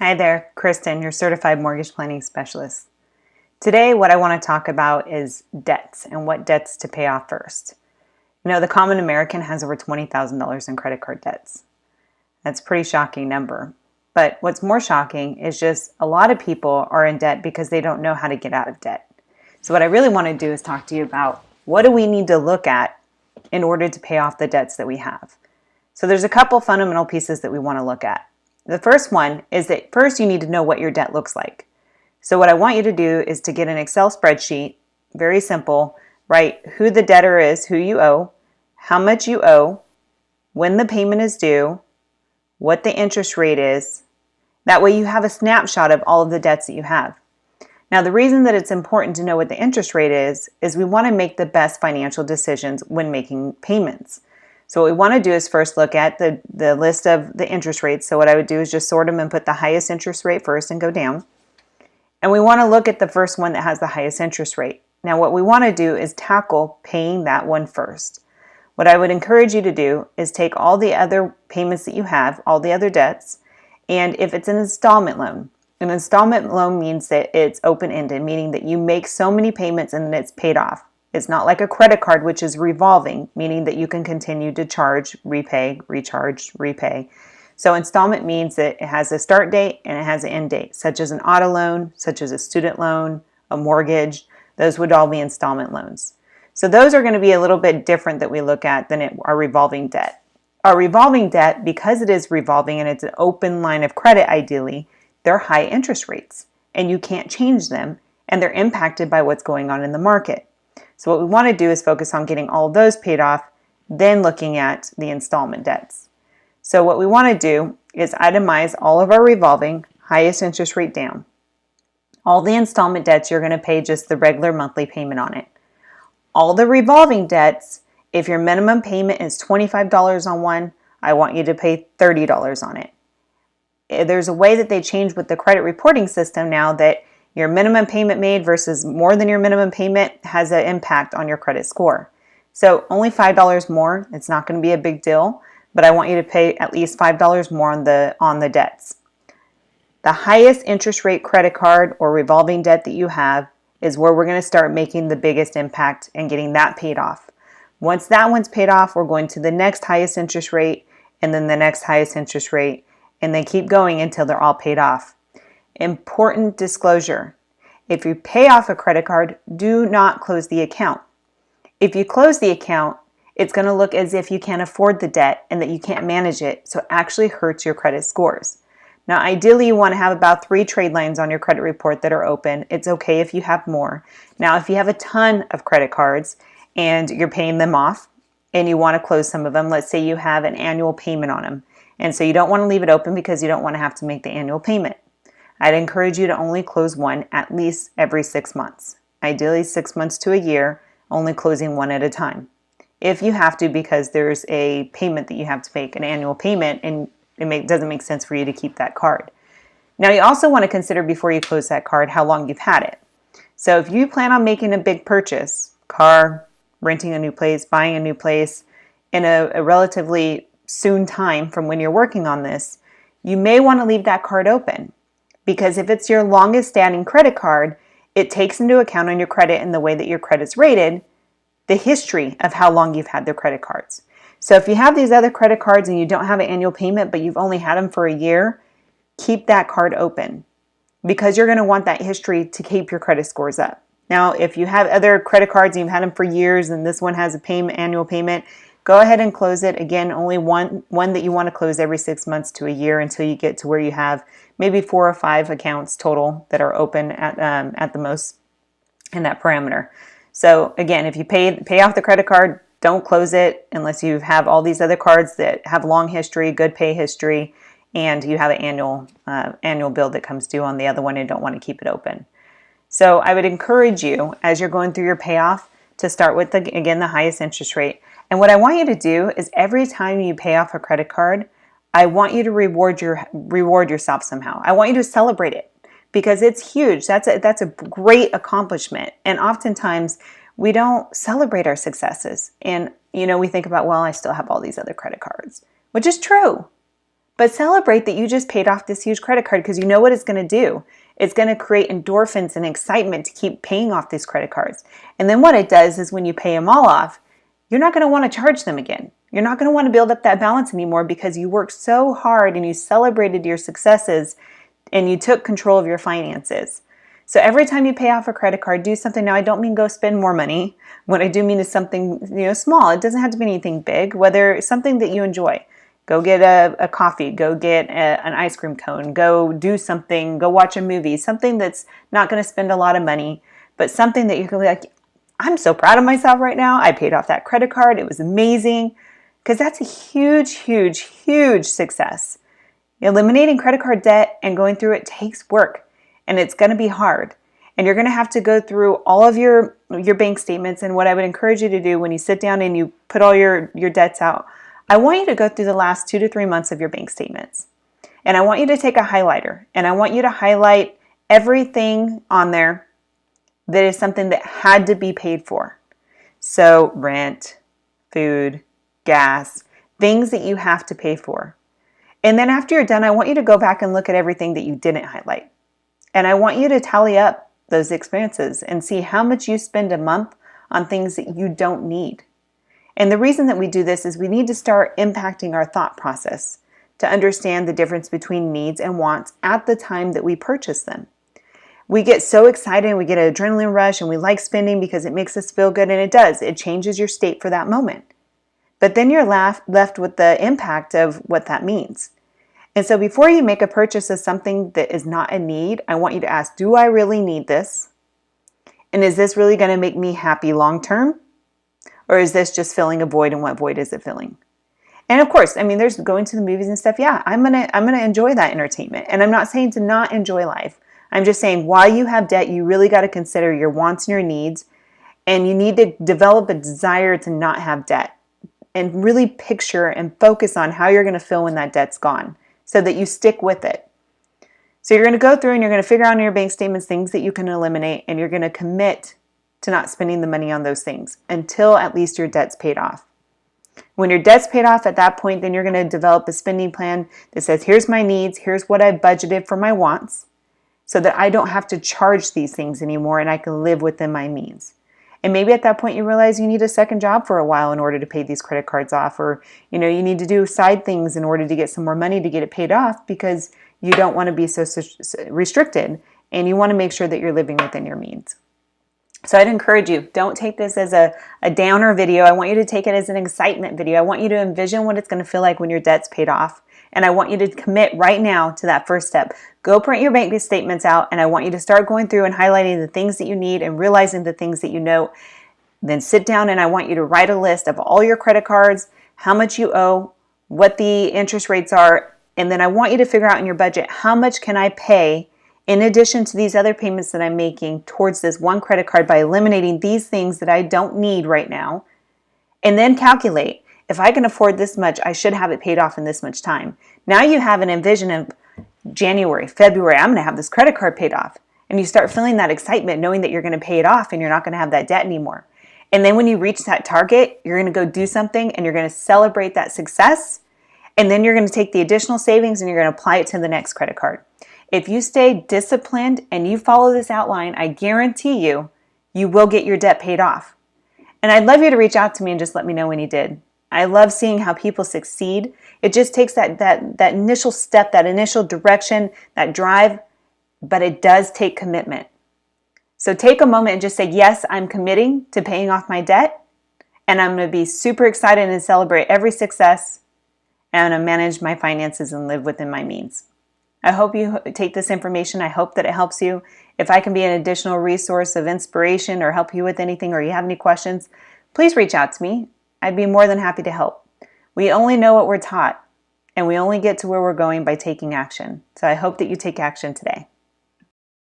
Hi there, Kristin, your certified mortgage planning specialist. Today, what I want to talk about is debts and what debts to pay off first. The common American has over $20,000 in credit card debts. That's a pretty shocking number. But what's more shocking is just a lot of people are in debt because they don't know how to get out of debt. So what I really want to do is talk to you about what do we need to look at in order to pay off the debts that we have. So there's a couple fundamental pieces that we want to look at. The first one is that first you need to know what your debt looks like. So what I want you to do is to get an Excel spreadsheet, very simple, write who the debtor is, who you owe, how much you owe, when the payment is due, what the interest rate is. That way you have a snapshot of all of the debts that you have. Now the reason that it's important to know what the interest rate is we want to make the best financial decisions when making payments. So what we want to do is first look at the list of the interest rates. So what I would do is just sort them and put the highest interest rate first and go down. And we want to look at the first one that has the highest interest rate. Now what we want to do is tackle paying that one first. What I would encourage you to do is take all the other payments that you have, all the other debts, and if it's an installment loan means that it's open-ended, meaning that you make so many payments and then it's paid off. It's not like a credit card, which is revolving, meaning that you can continue to charge, repay, recharge, repay. So installment means that it has a start date and it has an end date, such as an auto loan, such as a student loan, a mortgage. Those would all be installment loans. So those are going to be a little bit different that we look at than our revolving debt. Our revolving debt, because it is revolving and it's an open line of credit ideally, they're high interest rates and you can't change them and they're impacted by what's going on in the market. So what we want to do is focus on getting all of those paid off, then looking at the installment debts. So what we want to do is itemize all of our revolving, highest interest rate down. All the installment debts, you're going to pay just the regular monthly payment on it. All the revolving debts, if your minimum payment is $25 on one, I want you to pay $30 on it. There's a way that they change with the credit reporting system now that your minimum payment made versus more than your minimum payment has an impact on your credit score. So only $5 more, it's not going to be a big deal, but I want you to pay at least $5 more on the debts. The highest interest rate credit card or revolving debt that you have is where we're going to start making the biggest impact and getting that paid off. Once that one's paid off, we're going to the next highest interest rate and then the next highest interest rate, and then keep going until they're all paid off. Important disclosure. If you pay off a credit card, do not close the account. If you close the account, it's going to look as if you can't afford the debt and that you can't manage it, so it actually hurts your credit scores. Now, ideally, you want to have about 3 trade lines on your credit report that are open. It's okay if you have more. Now, if you have a ton of credit cards and you're paying them off and you want to close some of them, let's say you have an annual payment on them, and so you don't want to leave it open because you don't want to have to make the annual payment. I'd encourage you to only close one at least every 6 months. Ideally 6 months to a year, only closing one at a time. If you have to, because there's a payment that you have to make, an annual payment, and it doesn't make sense for you to keep that card. Now you also want to consider before you close that card how long you've had it. So if you plan on making a big purchase, car, renting a new place, buying a new place, in a relatively soon time from when you're working on this, you may want to leave that card open. Because if it's your longest standing credit card, it takes into account on your credit and the way that your credit's rated, the history of how long you've had the credit cards. So if you have these other credit cards and you don't have an annual payment, but you've only had them for a year, keep that card open because you're going to want that history to keep your credit scores up. Now, if you have other credit cards and you've had them for years and this one has a annual payment, go ahead and close it. Again, only one that you want to close every 6 months to a year until you get to where you have maybe 4 or 5 accounts total that are open at the most in that parameter. So again, if you pay off the credit card, don't close it unless you have all these other cards that have long history, good pay history, and you have an annual bill that comes due on the other one and don't want to keep it open. So I would encourage you, as you're going through your payoff, to start with, again, the highest interest rate. And what I want you to do is every time you pay off a credit card, I want you to reward yourself somehow. I want you to celebrate it because it's huge. That's a great accomplishment. And oftentimes we don't celebrate our successes. And we think about, well, I still have all these other credit cards, which is true. But celebrate that you just paid off this huge credit card, because you know what it's going to do. It's going to create endorphins and excitement to keep paying off these credit cards. And then what it does is when you pay them all off, you're not going to want to charge them again. You're not going to want to build up that balance anymore, because you worked so hard and you celebrated your successes and you took control of your finances. So every time you pay off a credit card, do something. Now, I don't mean go spend more money. What I do mean is something, small. It doesn't have to be anything big, whether it's something that you enjoy. Go get a coffee, go get an ice cream cone, go do something, go watch a movie, something that's not going to spend a lot of money, but something that you can be like, I'm so proud of myself right now. I paid off that credit card. It was amazing. Because that's a huge, huge, huge success. Eliminating credit card debt and going through it takes work, and it's going to be hard. And you're going to have to go through all of your bank statements. And what I would encourage you to do when you sit down and you put all your debts out, I want you to go through the last 2 to 3 months of your bank statements. And I want you to take a highlighter, and I want you to highlight everything on there that is something that had to be paid for. So rent, food, gas, things that you have to pay for. And then after you're done, I want you to go back and look at everything that you didn't highlight. And I want you to tally up those expenses and see how much you spend a month on things that you don't need. And the reason that we do this is we need to start impacting our thought process to understand the difference between needs and wants at the time that we purchase them. We get so excited, we get an adrenaline rush, and we like spending because it makes us feel good, and it does. It changes your state for that moment. But then you're left with the impact of what that means. And so before you make a purchase of something that is not a need, I want you to ask, do I really need this? And is this really going to make me happy long term? Or is this just filling a void, and what void is it filling? And of course, there's going to the movies and stuff. Yeah, I'm gonna enjoy that entertainment. And I'm not saying to not enjoy life. I'm just saying while you have debt, you really got to consider your wants and your needs. And you need to develop a desire to not have debt. And really picture and focus on how you're going to feel when that debt's gone so that you stick with it. So you're going to go through and you're going to figure out in your bank statements things that you can eliminate, and you're going to commit to not spending the money on those things until at least your debt's paid off. When your debt's paid off at that point, then you're going to develop a spending plan that says, here's my needs, here's what I budgeted for my wants, so that I don't have to charge these things anymore and I can live within my means. And maybe at that point you realize you need a second job for a while in order to pay these credit cards off, or you need to do side things in order to get some more money to get it paid off, because you don't want to be so restricted and you want to make sure that you're living within your means. So I'd encourage you, don't take this as a downer video. I want you to take it as an excitement video. I want you to envision what it's going to feel like when your debt's paid off. And I want you to commit right now to that first step. Go print your bank statements out, and I want you to start going through and highlighting the things that you need and realizing the things that you know. Then sit down and I want you to write a list of all your credit cards, how much you owe, what the interest rates are, and then I want you to figure out in your budget, how much can I pay in addition to these other payments that I'm making towards this one credit card by eliminating these things that I don't need right now. And then calculate, if I can afford this much, I should have it paid off in this much time. Now you have an envision of January, February, I'm going to have this credit card paid off. And you start feeling that excitement knowing that you're going to pay it off and you're not going to have that debt anymore. And then when you reach that target, you're going to go do something and you're going to celebrate that success. And then you're going to take the additional savings and you're going to apply it to the next credit card. If you stay disciplined and you follow this outline, I guarantee you, you will get your debt paid off. And I'd love you to reach out to me and just let me know when you did. I love seeing how people succeed. It just takes that initial step, that initial direction, that drive, but it does take commitment. So take a moment and just say, yes, I'm committing to paying off my debt, and I'm going to be super excited and celebrate every success, and I'm going to manage my finances and live within my means. I hope you take this information. I hope that it helps you. If I can be an additional resource of inspiration or help you with anything, or you have any questions, please reach out to me. I'd be more than happy to help. We only know what we're taught, and we only get to where we're going by taking action. So I hope that you take action today.